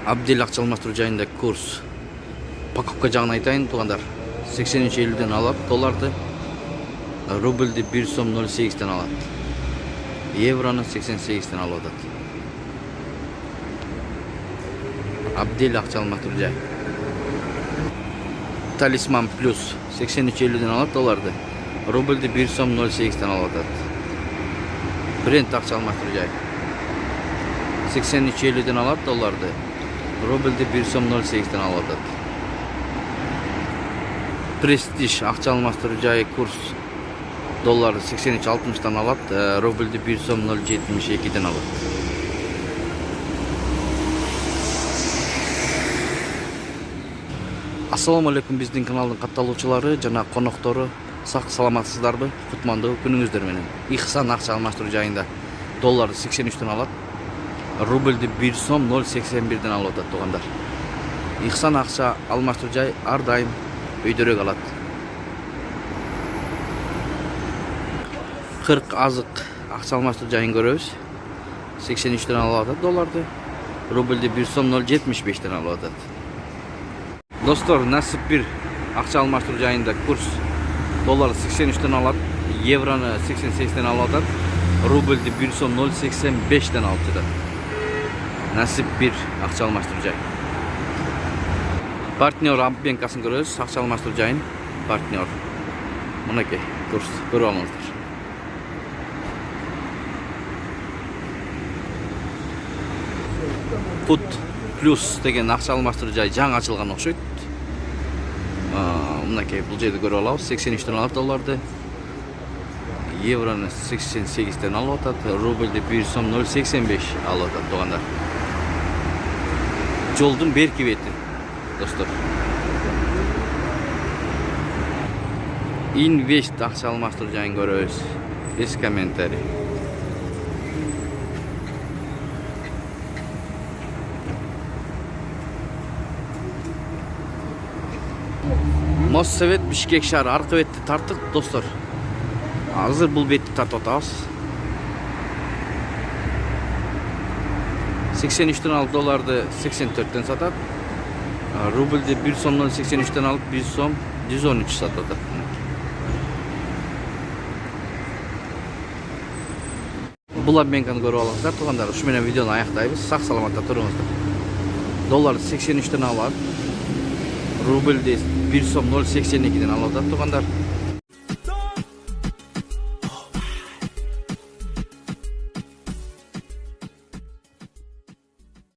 Абдел акча алмаштыруу жайында курс покупка жагын айтайын туугандар. 83.50ден алат долларды, рубльді 1 сом 08'den алат, евроны 88'den алып атат. Абдел акча алмаштыруу жай. Талисман плюс 83.50'den алат долларды, рубльді 1 сом 08'den алып атат. Бренд акча алмаштыруу жай. 83.50'den алат долларды, рубльді 1 сом 08'den алып атат. Престиж акча алмаштыруу жайы курс долларды 83.60'dan алат, рубльді 1 сом 0.72'den алат. Ассаламу алейкум, биздин каналдын катталуучулары жана коноктору, сак саламатсыздарбы? Кутмандуу күнүңүздөр менен. Ихсан акча алмаштыруу жайында долларды 83'den алат, рубльді 1 сом 0.81'den алып атат туугандар. Ихсан акча алмаштыруу жай ар дайым өйдөрөк алат. 40 азык акча алмаштыруу жайын көрөбүз. 83'den алып атат долларды, рубльді 1 сом 0.75'den алып атат. Достор, насип бир акча алмаштыруу жайында курс долларды 83'den алат, евроны 88'den алып атат, рубльді 1 сом 0.85'den алып атат. Насип бир акча алмаштыруу жай. Партнер банкасын көрөбүз, акча алмаштыруу жайын. Партнер. Мынакей курс көрүп алыңыздар. Put плюс деген акча алмаштыруу жай жаңы ачылган окшойт. Мынакей бул жерде көрүп алабыз. 83'den алат долларды, евроны 88'den алып атат, рубльді 1 сом 0.85 алып атат туугандар. Жолдун берки бети, достор. Инвест акча алмаштыруу жайын көрөбүз. Без комментарий. Моссовет Бишкек шаары аркы бетти тарттык, достор. Азыр бул бетти тартып атабыз. 83'den алып долларды 84'den сатат. Рубльді 1 сом 0.83'den алып 1 сом 113 сатып атат. Бул обменканы көрүп алыңыздар туугандар. Ушу менен видеону аяктайбыз. Сак саламатта туруңуздар. Долларды 83'den алат, рубльді 1 сом 0.82'den алып атат туугандар.